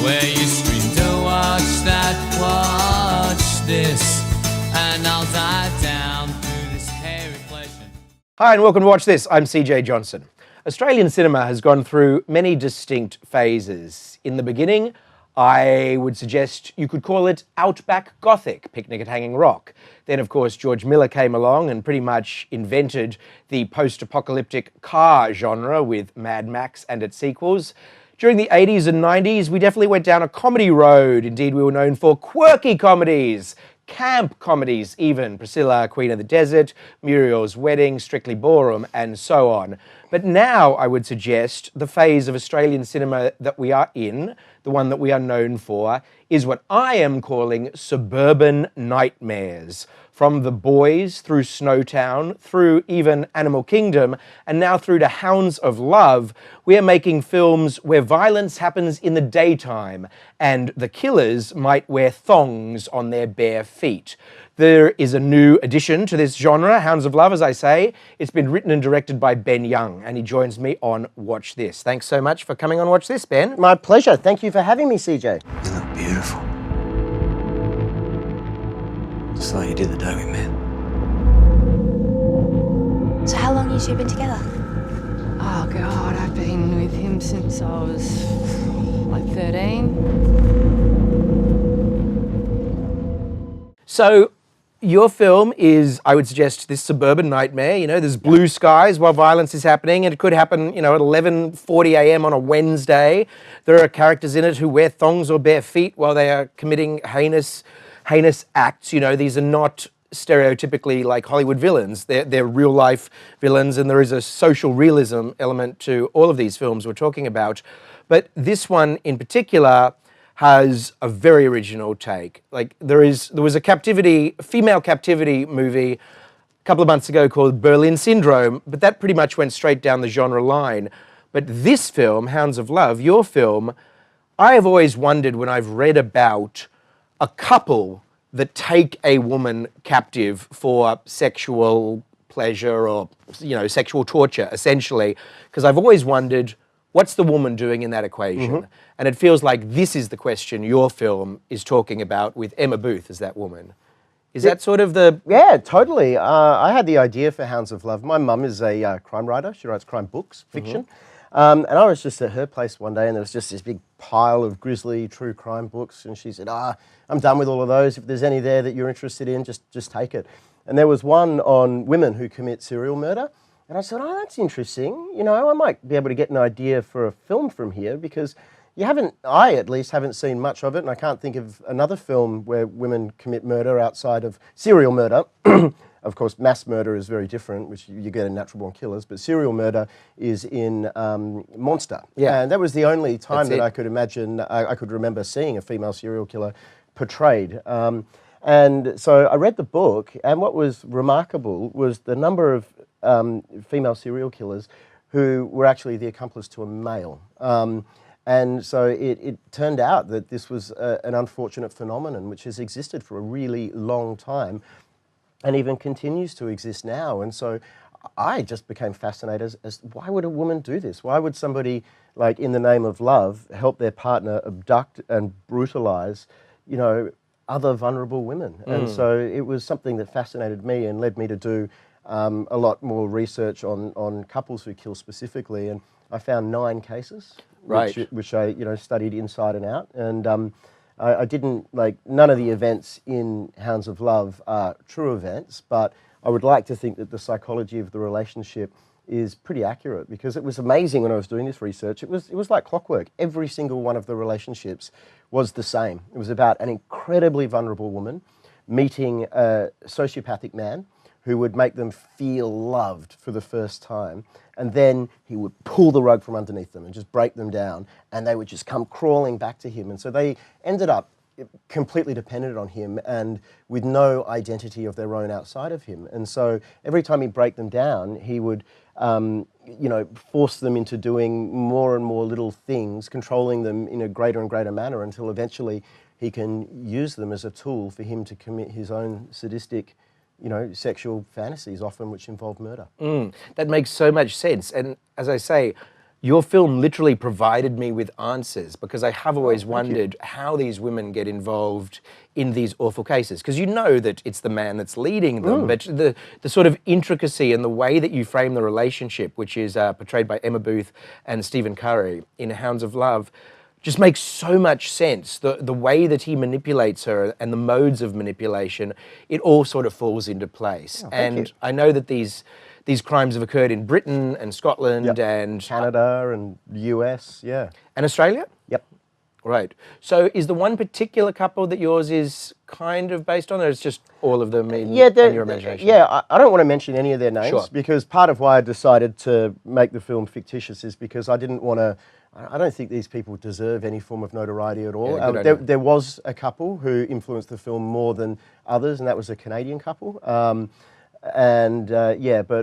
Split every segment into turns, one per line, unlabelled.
where you scream to watch that, watch this, and I'll dive down through this hairy flesh.
Hi and welcome to Watch This. I'm CJ Johnson. Australian cinema has gone through many distinct phases. In the beginning, I would suggest you could call it Outback Gothic, Picnic at Hanging Rock. Then, of course, George Miller came along and pretty much invented the post-apocalyptic car genre with Mad Max and its sequels. During the 80s and 90s, we definitely went down a comedy road. Indeed, we were known for quirky comedies, camp comedies even, Priscilla, Queen of the Desert, Muriel's Wedding, Strictly Ballroom, and so on. But now I would suggest the phase of Australian cinema that we are in, the one that we are known for, is what I am calling suburban nightmares. From The Boys, through Snowtown, through even Animal Kingdom, and now through to Hounds of Love, we are making films where violence happens in the daytime, and the killers might wear thongs on their bare feet. There is a new addition to this genre, Hounds of Love, as I say. It's been written and directed by Ben Young, and he joins me on Watch This. Thanks so much for coming on Watch This, Ben.
My pleasure. Thank you for having me, CJ.
You look beautiful. Just like you did the day we met.
So how long you two been together?
Oh God, I've been with him since I was like 13.
So, your film is, I would suggest, this suburban nightmare. You know, there's blue skies while violence is happening, and it could happen, you know, at 11:40 a.m. on a Wednesday. There are characters in it who wear thongs or bare feet while they are committing heinous acts. You know, these are not stereotypically like Hollywood villains. They're real life villains, and there is a social realism element to all of these films we're talking about. But this one in particular has a very original take. Like there was a female captivity movie a couple of months ago called Berlin Syndrome, but that pretty much went straight down the genre line. But this film, Hounds of Love, your film, I have always wondered when I've read about a couple that take a woman captive for sexual pleasure or, you know, sexual torture, essentially, because I've always wondered, what's the woman doing in that equation? Mm-hmm. And it feels like this is the question your film is talking about with Emma Booth as that woman. Is that sort of the...
Yeah, totally. I had the idea for Hounds of Love. My mum is a crime writer. She writes crime books, fiction. Mm-hmm. And I was just at her place one day and there was just this big pile of grisly true crime books. And she said, I'm done with all of those. If there's any there that you're interested in, just take it. And there was one on women who commit serial murder. And I said, that's interesting. You know, I might be able to get an idea for a film from here because I at least haven't seen much of it, and I can't think of another film where women commit murder outside of serial murder. Of course, mass murder is very different, which you get in Natural Born Killers, but serial murder is in Monster. Yeah. And that was the only time that I could imagine, I could remember seeing a female serial killer portrayed. And so I read the book, and what was remarkable was the number of female serial killers who were actually the accomplice to a male. And so it turned out that this was an unfortunate phenomenon which has existed for a really long time and even continues to exist now. And so I just became fascinated as why would a woman do this? Why would somebody, like in the name of love, help their partner abduct and brutalize, you know, other vulnerable women? And so it was something that fascinated me and led me to do a lot more research on couples who kill specifically. And I found 9 cases, which I studied inside and out. And I didn't, none of the events in Hounds of Love are true events, but I would like to think that the psychology of the relationship is pretty accurate, because it was amazing when I was doing this research. It was like clockwork. Every single one of the relationships was the same. It was about an incredibly vulnerable woman meeting a sociopathic man who would make them feel loved for the first time. And then he would pull the rug from underneath them and just break them down, and they would just come crawling back to him. And so they ended up completely dependent on him and with no identity of their own outside of him. And so every time he'd break them down, he would force them into doing more and more little things, controlling them in a greater and greater manner, until eventually he can use them as a tool for him to commit his own sadistic, sexual fantasies, often which involve murder.
That makes so much sense. And as I say, Your film literally provided me with answers, because I have always wondered how these women get involved in these awful cases. Because you know that it's the man that's leading them, but the sort of intricacy and the way that you frame the relationship, which is portrayed by Emma Booth and Stephen Curry in Hounds of Love, just makes so much sense. The way that he manipulates her and the modes of manipulation, it all sort of falls into place. And I know that these crimes have occurred in Britain and Scotland and
Canada and US, yeah.
And Australia?
Yep.
Right. So is the one particular couple that yours is kind of based on, or it's just all of them in your imagination?
Yeah, I don't want to mention any of their names,
Sure.
because part of why I decided to make the film fictitious is because I didn't want to. I don't think these people deserve any form of notoriety at all.
Yeah, good idea.
There was a couple who influenced the film more than others, and that was a Canadian couple. But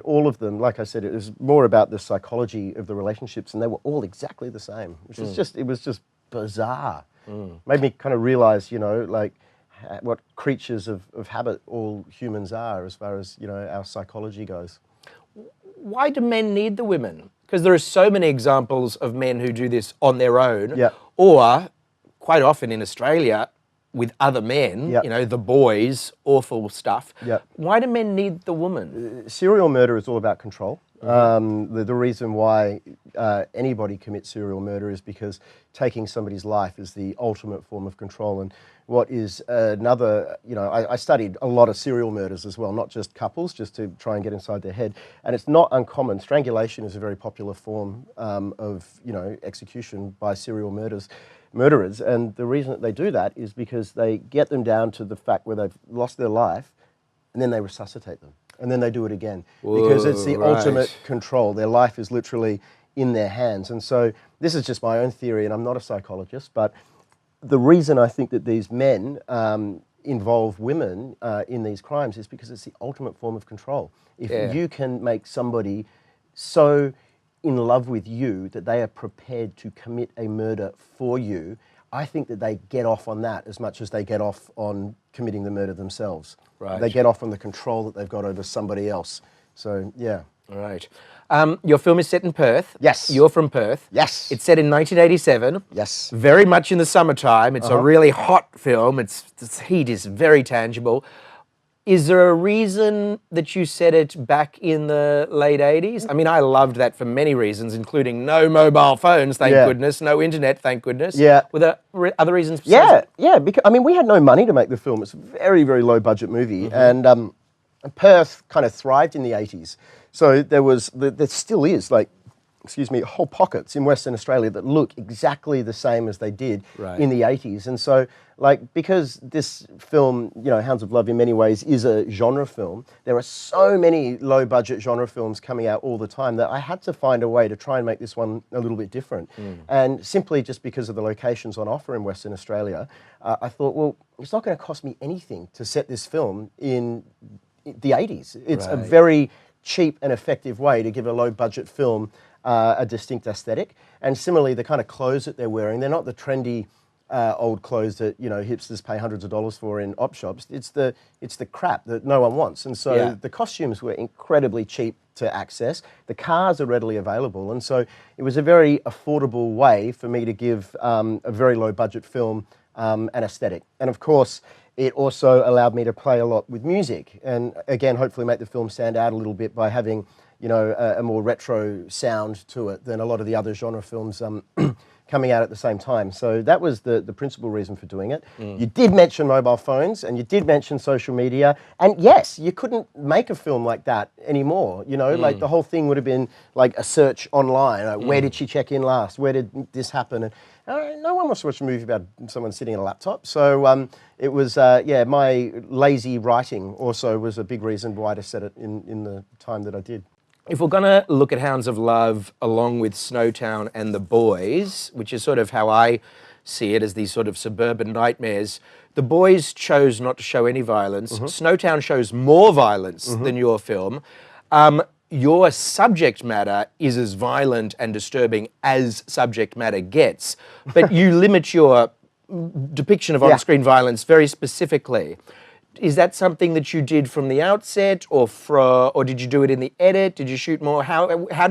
all of them, like I said, it was more about the psychology of the relationships, and they were all exactly the same, which is it was just bizarre. Made me kind of realize, like what creatures of habit all humans are as far as, our psychology goes.
Why do men need the women? Because there are so many examples of men who do this on their own, or quite often in Australia with other men, the boys, awful stuff. Why do men need the woman?
Serial murder is all about control. The reason why anybody commits serial murder is because taking somebody's life is the ultimate form of control. And what is another, I studied a lot of serial murders as well, not just couples, just to try and get inside their head. And it's not uncommon. Strangulation is a very popular form of, execution by serial murderers. And the reason that they do that is because they get them down to the fact where they've lost their life, and then they resuscitate them. And then they do it again. Because it's the ultimate control. Their life is literally in their hands. And so this is just my own theory, and I'm not a psychologist, but the reason I think that these men involve women in these crimes is because it's the ultimate form of control. If you can make somebody so in love with you that they are prepared to commit a murder for you, I think that they get off on that as much as they get off on committing the murder themselves.
Right.
They get off on the control that they've got over somebody else. So, yeah.
All right. Your film is set in Perth.
Yes.
You're from Perth.
Yes.
It's set in 1987.
Yes.
Very much in the summertime. It's a really hot film. Its heat is very tangible. Is there a reason that you set it back in the late 80s? I mean, I loved that for many reasons, including no mobile phones, thank goodness, no internet, thank goodness.
Yeah.
Were there other reasons?
Yeah, because, we had no money to make the film. It's a very, very low budget movie. And Perth kind of thrived in the 80s. So there still is, whole pockets in Western Australia that look exactly the same as they did in the 80s. And so, because this film, Hounds of Love in many ways is a genre film, there are so many low-budget genre films coming out all the time that I had to find a way to try and make this one a little bit different. And simply just because of the locations on offer in Western Australia, I thought, well, it's not going to cost me anything to set this film in the 80s. It's a very cheap and effective way to give a low-budget film a distinct aesthetic. And similarly, the kind of clothes that they're wearing, they're not the trendy old clothes that hipsters pay hundreds of dollars for in op shops. It's the crap that no one wants. And so the costumes were incredibly cheap to access. The cars are readily available. And so it was a very affordable way for me to give a very low budget film an aesthetic. And of course, it also allowed me to play a lot with music. And again, hopefully make the film stand out a little bit by having a more retro sound to it than a lot of the other genre films coming out at the same time. So that was the principal reason for doing it. You did mention mobile phones, and you did mention social media. And yes, you couldn't make a film like that anymore. Like the whole thing would have been like a search online. Like, where did she check in last? Where did this happen? And no one wants to watch a movie about someone sitting at a laptop. So it was, my lazy writing also was a big reason why to set it in the time that I did.
If we're going to look at Hounds of Love along with Snowtown and The Boys, which is sort of how I see it as these sort of suburban nightmares, The Boys chose not to show any violence. Snowtown shows more violence than your film. Your subject matter is as violent and disturbing as subject matter gets, but you limit your depiction of on-screen violence very specifically. is that something that you did from the outset, or did you do it in the edit? Did you shoot more? Where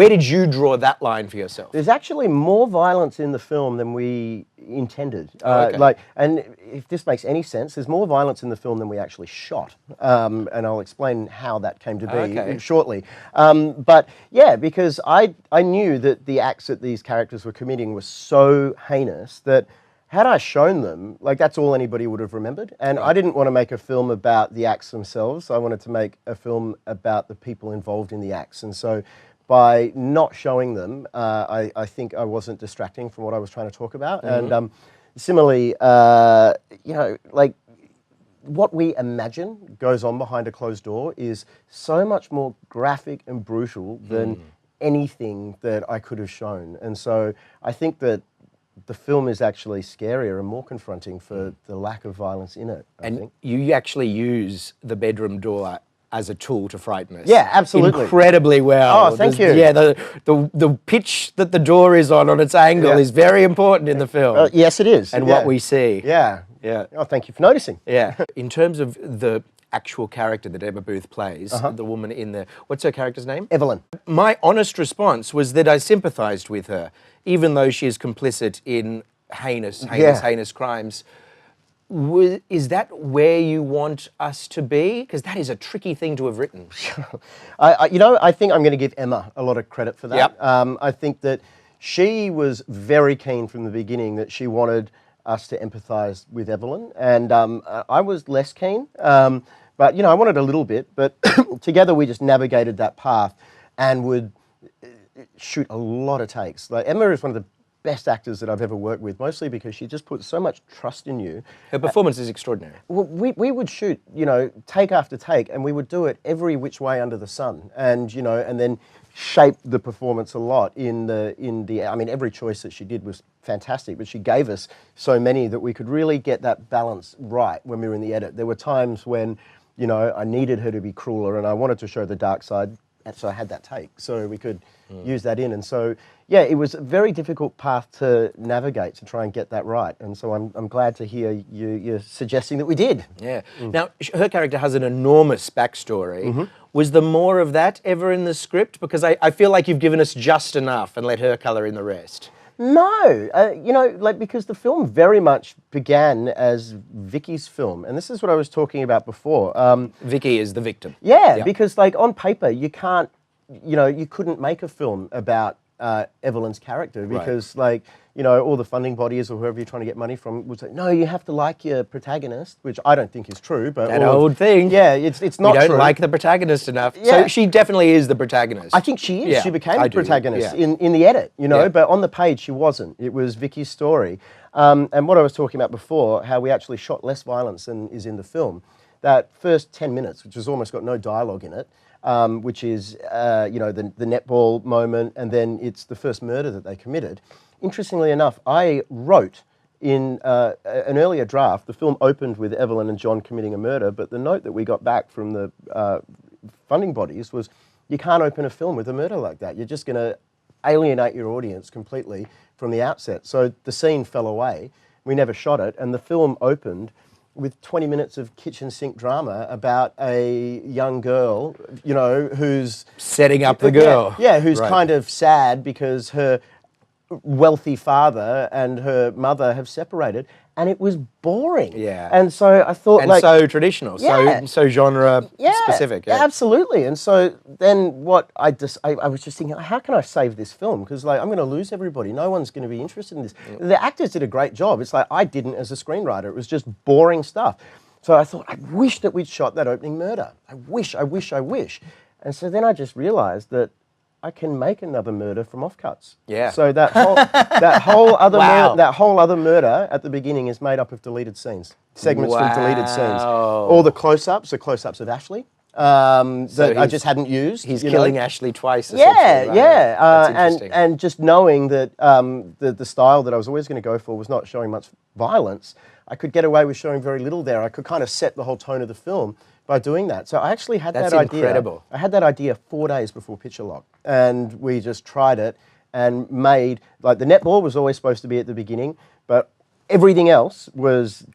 did you draw that line for yourself?
There's actually more violence in the film than we intended.
Okay.
And if this makes any sense, there's more violence in the film than we actually shot. And I'll explain how that came to be shortly. But yeah, because I knew that the acts that these characters were committing were so heinous that had I shown them, like, that's all anybody would have remembered. And I didn't want to make a film about the acts themselves. I wanted to make a film about the people involved in the acts. And so by not showing them, I think I wasn't distracting from what I was trying to talk about. And similarly, you know, like, what we imagine goes on behind a closed door is so much more graphic and brutal than anything that I could have shown. And so I think that the film is actually scarier and more confronting for the lack of violence in it, I think.
You actually use the bedroom door as a tool to frighten us.
Yeah, absolutely.
Incredibly well.
Oh, thank you.
Yeah, the pitch that the door is on its angle is very important in the film.
Yes, it is.
And what we see.
Yeah.
Yeah.
Oh, thank you for noticing.
Yeah. In terms of the actual character that Emma Booth plays, the woman in the... What's her character's name?
Evelyn.
My honest response was that I sympathised with her, even though she is complicit in heinous crimes. Is that where you want us to be? Because that is a tricky thing to have written.
I think I'm going to give Emma a lot of credit for that.
Yep.
I think that she was very keen from the beginning that she wanted us to empathise with Evelyn, and I was less keen. But, you know, I wanted a little bit, but together we just navigated that path and would shoot a lot of takes. Like, Emma is one of the best actors that I've ever worked with, mostly because she just puts so much trust in you.
Her performance is extraordinary.
Well, we would shoot, you know, take after take, and we would do it every which way under the sun, and, you know, and then shape the performance a lot I mean, every choice that she did was fantastic, but she gave us so many that we could really get that balance right when we were in the edit. There were times when, you know, I needed her to be crueler and I wanted to show the dark side, and so I had that take, so we could use that in. And so, yeah, it was a very difficult path to navigate to try and get that right. And so I'm glad to hear you're suggesting that we did.
Yeah. Now, her character has an enormous backstory. Was there more of that ever in the script? Because I feel like you've given us just enough and let her colour in the rest.
No, you know, like, because the film very much began as Vicky's film, and this is what I was talking about before.
Vicky is the victim.
Yeah, because, like, on paper, you can't, you know, you couldn't make a film about Evelyn's character because, like, you know, all the funding bodies or whoever you're trying to get money from would say, no, you have to like your protagonist, which I don't think is true. But
that old thing.
Yeah, it's not true.
You don't like the protagonist enough.
Yeah.
So she definitely is the protagonist.
I think she is.
Yeah,
she became
I
the
do.
protagonist
Yeah.
in the edit, you know,
Yeah.
but on the page she wasn't. It was Vicky's story. And what I was talking about before, how we actually shot less violence than is in the film. That first 10 minutes, which has almost got no dialogue in it, which is, you know, the netball moment, and then it's the first murder that they committed. Interestingly enough, I wrote in an earlier draft, the film opened with Evelyn and John committing a murder, but the note that we got back from the funding bodies was, you can't open a film with a murder like that. You're just going to alienate your audience completely from the outset. So the scene fell away. We never shot it, and the film opened with 20 minutes of kitchen sink drama about a young girl, you know, who's...
setting up the girl.
Yeah, who's kind of sad because her wealthy father and her mother have separated, and it was boring.
Yeah.
And so I thought,
And
like...
so traditional,
Yeah.
so genre specific. Yeah.
Absolutely. And so then what I was just thinking, how can I save this film? Because, like, I'm going to lose everybody. No one's going to be interested in this. The actors did a great job. It's like, I didn't as a screenwriter. It was just boring stuff. So I thought, I wish that we'd shot that opening murder. I wish. And so then I just realised that I can make another murder from offcuts.
Yeah.
So that whole other
Wow.
that whole other murder at the beginning is made up of deleted scenes, segments from deleted scenes. All the close-ups are close-ups of Ashley that I just hadn't used.
He's
you
killing
know.
Ashley twice.
Yeah,
essentially, right?
yeah.
That's interesting.
And just knowing that the style that I was always going to go for was not showing much violence, I could get away with showing very little there. I could kind of set the whole tone of the film by doing that. So I actually had
That's
that idea.
incredible.
I had that idea 4 days before picture lock, and we just tried it and made, like, the netball was always supposed to be at the beginning, but everything else was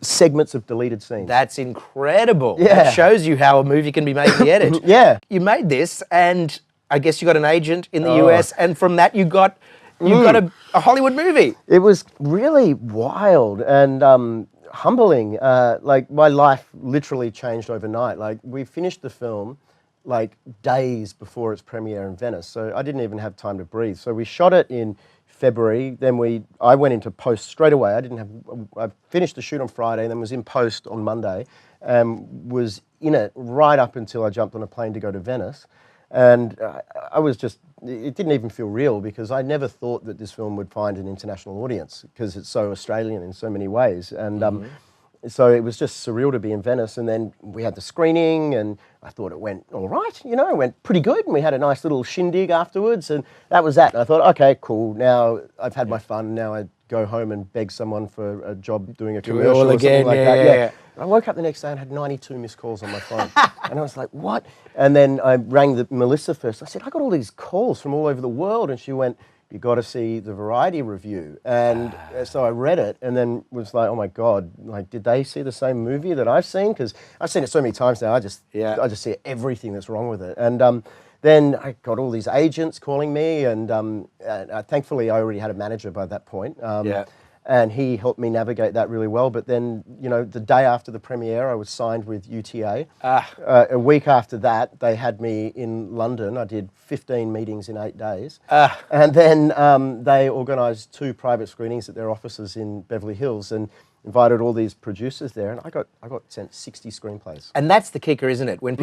segments of deleted scenes.
That's incredible.
Yeah.
That shows you how a movie can be made in the edit.
Yeah.
You made this, and I guess you got an agent in the
Oh.
US, and from that you got a Hollywood movie.
It was really wild and humbling. Like my life literally changed overnight. Like we finished the film like days before its premiere in Venice, so I didn't even have time to breathe. So we shot it in February. Then I went into post straight away. I finished the shoot on Friday, then was in post on Monday, and was in it right up until I jumped on a plane to go to Venice. And I was just, it didn't even feel real because I never thought that this film would find an international audience because it's so Australian in so many ways. And so it was just surreal to be in Venice. And then we had the screening and I thought it went all right, you know, it went pretty good. And we had a nice little shindig afterwards and that was that. And I thought, okay, cool. Now I've had my fun. Now I go home and beg someone for a job doing a commercial or something like that. Yeah. I woke up the next day and had 92 missed calls on my phone. And I was like, what? And then I rang Melissa first. I said, I got all these calls from all over the world. And she went, you got to see the Variety review. And so I read it and then was like, oh my God, like, did they see the same movie that I've seen? Because I've seen it so many times now, I just see everything that's wrong with it. And then I got all these agents calling me and thankfully I already had a manager by that point. And he helped me navigate that really well. But then, you know, the day after the premiere, I was signed with UTA. A week after that, they had me in London. I did 15 meetings in 8 days. And then they organised 2 private screenings at their offices in Beverly Hills and invited all these producers there. And I got sent 60 screenplays.
And that's the kicker, isn't it? When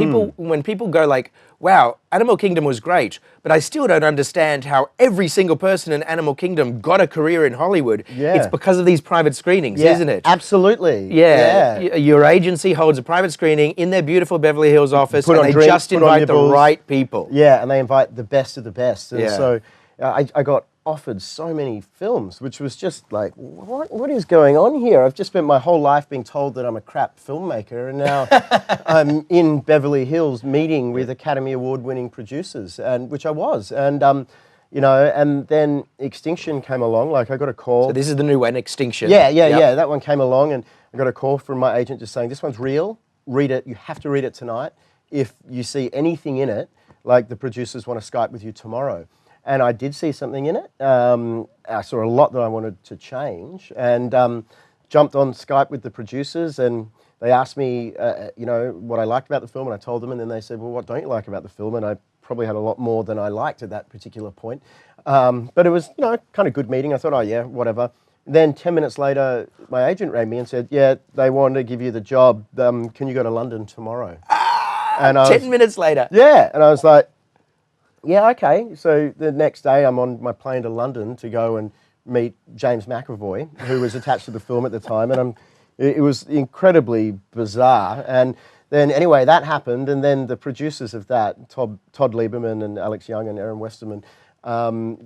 people go like, wow, Animal Kingdom was great, but I still don't understand how every single person in Animal Kingdom got a career in Hollywood.
Yeah.
It's because of these private screenings, isn't it?
Absolutely.
Yeah. Your agency holds a private screening in their beautiful Beverly Hills office and they just invite the right people.
Yeah, and they invite the best of the best. And
Yeah.
so I got offered so many films, which was just like, what is going on here? I've just spent my whole life being told that I'm a crap filmmaker, and now I'm in Beverly Hills meeting with Academy Award-winning producers, and which I was. And you know, and then Extinction came along. Like I got a call.
So this is the new one, Extinction.
Yeah. That one came along, and I got a call from my agent just saying, this one's real. Read it. You have to read it tonight. If you see anything in it, like the producers want to Skype with you tomorrow. And I did see something in it. I saw a lot that I wanted to change, and jumped on Skype with the producers, and they asked me, you know, what I liked about the film, and I told them, and then they said, well, what don't you like about the film? And I probably had a lot more than I liked at that particular point. But it was, you know, kind of good meeting. I thought, oh yeah, whatever. Then 10 minutes later, my agent rang me and said, yeah, they want to give you the job. Can you go to London tomorrow? And
10 minutes later.
Yeah, and I was like, yeah, okay. So the next day I'm on my plane to London to go and meet James McAvoy, who was attached to the film at the time. And it was incredibly bizarre. And then anyway, that happened. And then the producers of that, Todd Lieberman and Alex Young and Aaron Westerman,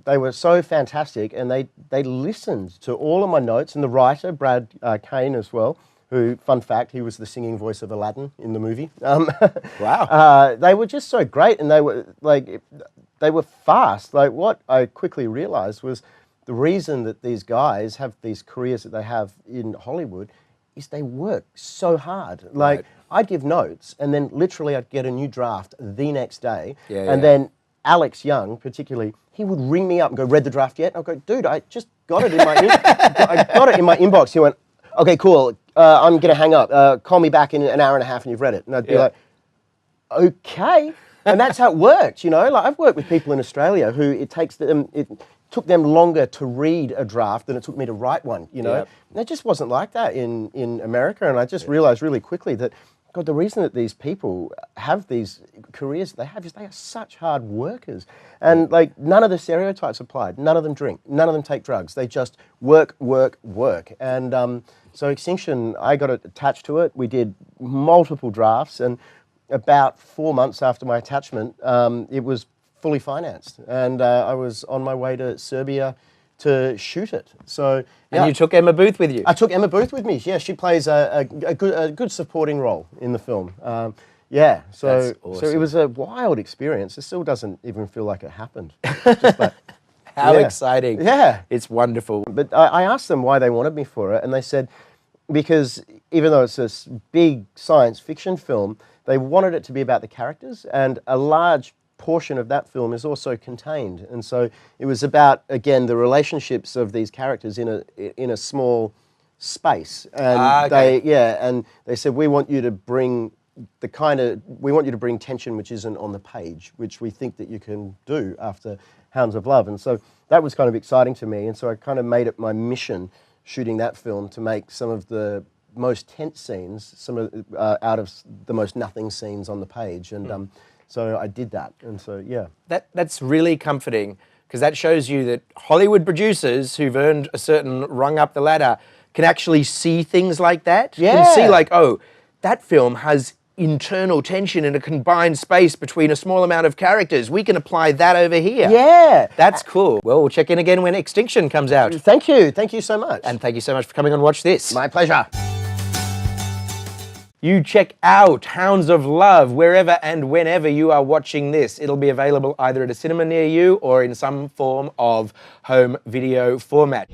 they were so fantastic. And they listened to all of my notes. And the writer, Brad Kane as well, who, fun fact, he was the singing voice of Aladdin in the movie.
Wow.
They were just so great, and they were fast. Like what I quickly realized was the reason that these guys have these careers that they have in Hollywood is they work so hard. Like I'd give notes, and then literally I'd get a new draft the next day, and then Alex Young, particularly, he would ring me up and go, "Read the draft yet?" And I'd go, "Dude, I just got it in my I got it in my inbox." He went, "Okay, cool. I'm going to hang up. Call me back in an hour and a half and you've read it." And I'd be like, okay. And that's how it works, you know. Like I've worked with people in Australia who it took them longer to read a draft than it took me to write one, you know. And it just wasn't like that in America. And I just realized really quickly that, God, the reason that these people have these careers that they have is they are such hard workers. And like none of the stereotypes applied. None of them drink. None of them take drugs. They just work. And so Extinction, I got attached to it. We did multiple drafts, and about 4 months after my attachment, it was fully financed. And I was on my way to Serbia to shoot it. So
And you took Emma Booth with you?
I took Emma Booth with me. Yeah, she plays a good supporting role in the film. Yeah, so
That's awesome.
So it was a wild experience. It still doesn't even feel like it happened. Just like,
How exciting.
Yeah.
It's wonderful.
But I asked them why they wanted me for it, and they said, because even though it's this big science fiction film, they wanted it to be about the characters, and a large portion of that film is also contained. And so it was about, again, the relationships of these characters in a small space. And they said, we want you to bring tension which isn't on the page, which we think that you can do after Hounds of Love. And so that was kind of exciting to me. And so I kind of made it my mission, shooting that film, to make some of the most tense scenes, out of the most nothing scenes on the page. And so I did that. And so, yeah.
That's really comforting, because that shows you that Hollywood producers who've earned a certain rung up the ladder can actually see things like that.
Yeah.
Can see like, oh, that film has internal tension in a combined space between a small amount of characters. We can apply that over here.
Yeah.
That's cool. Well, we'll check in again when Extinction comes out.
Thank you. Thank you so much.
And thank you so much for coming on Watch This.
My pleasure.
You check out Hounds of Love wherever and whenever you are watching this. It'll be available either at a cinema near you or in some form of home video format.